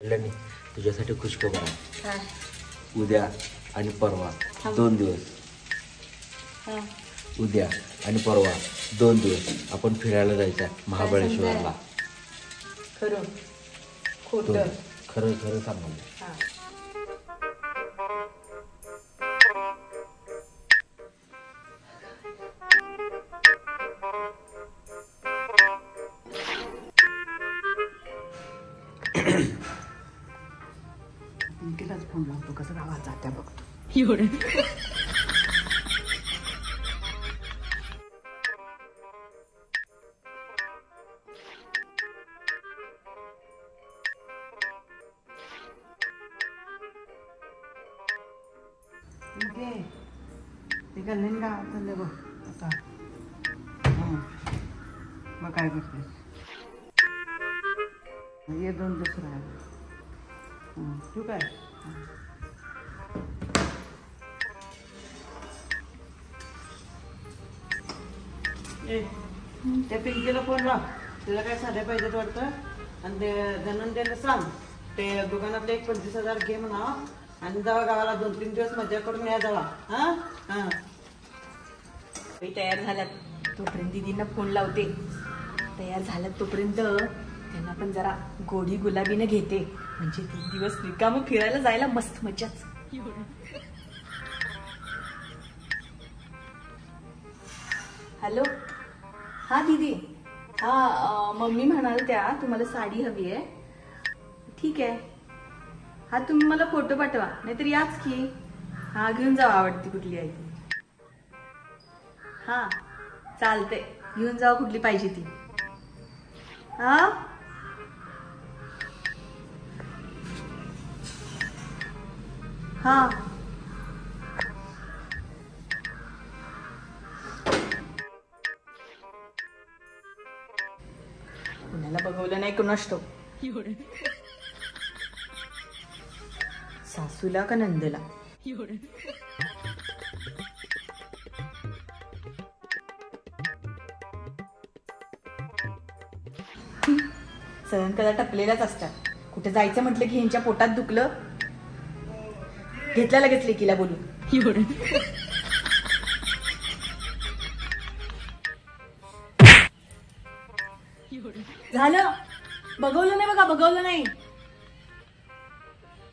मी तुझ्यासाठी खुशखबर आहे. काय? उद्या आणि परवा 2 दिवस. उद्या आणि परवा 2 दिवस आपण फिरायला जायचं आहे महाबळेश्वरला. खरं खोटं? खरं खरं सांगू. तिलाच फोन लावतो, कसं गावात जात्या बघतो. ते गल्लीन गावात चालले बघ आता. मग काय करतेस? ये 2 दिवस राहायला. तू काय? त्या पिंकीला फोन लाव, तिला काय साध्या पाहिजेत वाटतं. आणि ते धनंजयला सांग ते दुकानातले 25,000 घे म्हणा आणि जावा गावाला 2-3 दिवस मजा करून या जावा. तयार झाल्यात तोपर्यंत दीदींना फोन लावते. तयार झाल्यात तोपर्यंत त्यांना पण जरा गोडी गुलाबीने घेते, म्हणजे 3 दिवस रिकामं फिरायला जायला मस्त मजाच. हॅलो, हा दीदी. हा मम्मी म्हणाल त्या तुम्हाला साडी हवी आहे. ठीक आहे, हा तुम्ही मला फोटो पाठवा, नाहीतर याच की. हा घेऊन जावा, आवडती कुठली आहे ती. हा चालते, घेऊन जावा कुठली पाहिजे ती. हा हा कुणाला बघवलं नाही कुणास ठाऊक. सासूला का नंदला? सगळ्यां कदा टपलेल्याच असतात. कुठे जायचं म्हटलं की ह्यांच्या पोटात दुखलं, घेतला लगेच लेकीला बोलून. झालं, बघवलं नाही बघा, बघवलं नाही.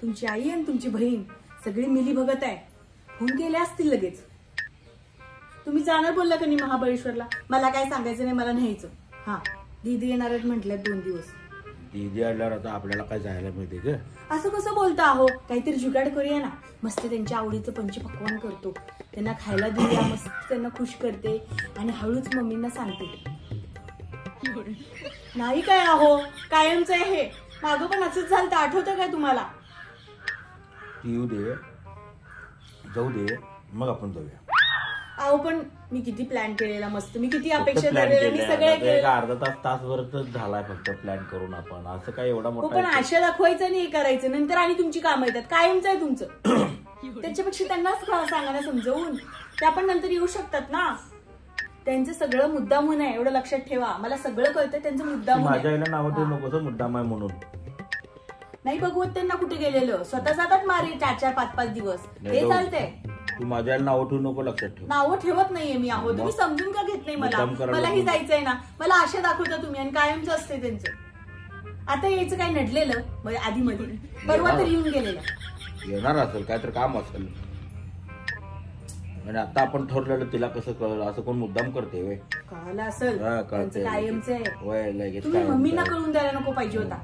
तुमची आई आणि तुमची बहीण सगळी मिली भगत आहे. फोन केले असतील लगेच. तुम्ही जाणार बोलला का नाही महाबळेश्वरला? मला काय सांगायचं नाही, मला न्यायचं. हा दीदी येणार आहेत म्हटल्यात 2 दिवस. दीदी आल्यावर आता आपल्याला काय जायला मिळते ग? असं कसं बोलता आहो? काहीतरी जुगाड करूया ना. मस्त त्यांच्या आवडीचं पंचपक्वान्न करतो, त्यांना खायला देऊया, मस्त त्यांना खुश करते आणि हळूच मम्मींना सांगते. नाही काय आहो, कायमच आहे हे. मागं पण असंच झालं, आठवतं काय तुम्हाला? येऊ दे, जाऊ दे, मग आपण जाऊया. अहो पण मी किती प्लॅन केलेला, मस्त मी किती अपेक्षा धरलेल्या, मी सगळं केलं. अर्धा तासभरच झालाय फक्त प्लॅन करून आपण. असं काय एवढा मोठा? पण आशा दाखवायचं नाही, हे करायचं, नंतर आणि तुमची कामं येतात. कायमच आहे तुमचं. त्याच्यापेक्षा त्यांनाच सांगा ना समजवून, त्या पण नंतर येऊ शकतात ना. त्यांचं सगळं मुद्दामून आहे, एवढं लक्षात ठेवा. मला सगळं कळतं त्यांचं मुद्दामून. माझ्या आईला नाव ठेवू नको मुद्दाम आहे म्हणून. नाही बघवत त्यांना कुठे गेलेलं, स्वतः जातात मारी 4-4, 5-5 दिवस. हे चालतंय. तू माझ्या आईला नाव ठेवू नको, लक्षात ठेव. नावं ठेवत नाहीये मी. आहो तुम्ही समजून का घेत नाही मला? मलाही जायचंय ना, मला आशा दाखवता तुम्ही आणि कायमच असते त्यांचं. आता यायचं काय नडलेलं आधी मध्ये, परवा तरी येऊन गेलेलं. येणार असेल काय तर काम असेल, आणि आता आपण ठरलेलं तिला कसं कळलं? असं कोण मुद्दाम करते वे? कळलं असेल, कायमच आहे. तुम्ही काय मम्मींना कळून द्यायला नको पाहिजे होता.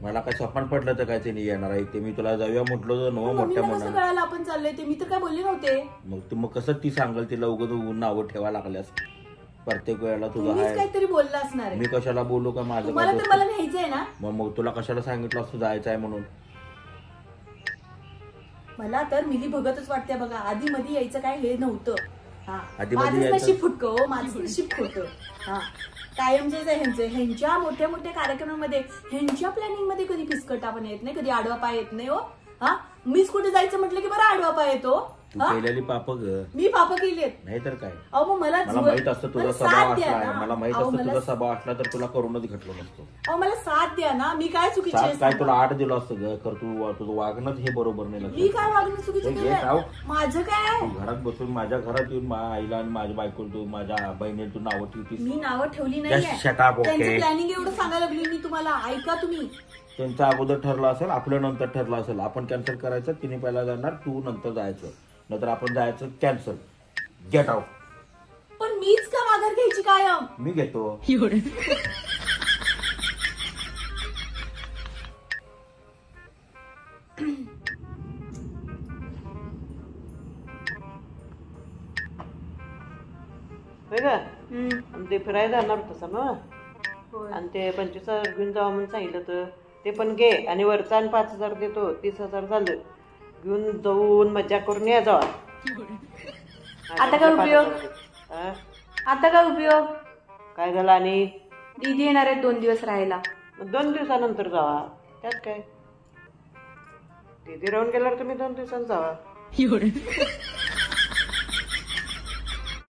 मला काय स्वप्न पडलं तर काय ते नाही येणार आहे ते. मी तुला जाऊया म्हटलं तर नो मोठ्या मनानं कळायला आपण चाललंय ते. मी तर काय बोलले नव्हते. मग कसं ती सांगल तिला उगाच नावं ठेवा लागल्यास प्रत्येक वेळेला तुझं आहे. काहीतरी बोलला असणार. मी कशाला बोलू का? माझं मला तर मला न्यायचंय ना. मग तुला कशाला सांगितलं असं जायचं आहे म्हणून? मला तर मिली भगतच वाटते बघा. आधी मध्ये यायचं काय हे नव्हतं. माझं नशीब फुटकं, माझं नशीब खोटं. कायमचेच आहे ह्यांचे. ह्यांच्या मोठ्या मोठ्या कार्यक्रमामध्ये, ह्यांच्या प्लॅनिंग मध्ये कधी फिसकटा पण येत नाही, कधी आडवा पाय येत नाही. हो मीच कुठे जायचं म्हटलं की बरं आडवा पाय येतो. तू हा? केलेली पाप ग. मी पाप केली नाहीतर काय. अहो मग मला मला माहित असतं तुझा मला स्वभाव साथ द्या असला ना. मला माहित अहो, असतं मला- तुझा स्वभाव असला तर तुला करूनच घटलो नसतो. अहो मला साथ द्या ना. मी काय चुकीची आहे सात काय सांगा? तुला 8 दिलं असतं ग. कर तू तुझं वागणं हे बरोबर नाही मी काय वागणं चुकीचं हे घे, केलंय? खाऊ. माझं काय आहे? तू घरात बसून माझ्या घरात येऊन माझ्या आईला आणि माझ्या बायकोला तू माझ्या बहिणीला तू नावं ठेवतीस. मी नावं ठेवली Just नाहीये. shut up, okay? त्यांचं प्लॅनिंग एवढं सांगायला लागली मी तुम्हाला. ऐका तुम्ही. त्यांचं अगोदर ठरलं असेल आपलं नंतर ठरलं असेल. आपण कॅन्सल करायचं तिने पहिला जाणार तू नंतर जायचं नंतर आपण जायचं कॅन्सल. Get out. पण मीच का माघार घ्यायची कायम? मी घेतो. होय का आणि ते फिरायला जाणार होतं ना होय. आणि ते 25,000 घेऊन जावं म्हणून सांगितलं तर ते पण घे आणि वरचा आणि 5,000 देतो 30,000 झालं घेऊन जाऊन मजा करून या जावा. आता काय उपयोग? हा? आता काय उपयोग? काय झालं आणि दीदी येणार आहेत 2 दिवस राहायला. मग 2 दिवसानंतर जावा त्यात काय. तिथे राहून गेल्यावर तुम्ही 2 दिवसांनी जावा.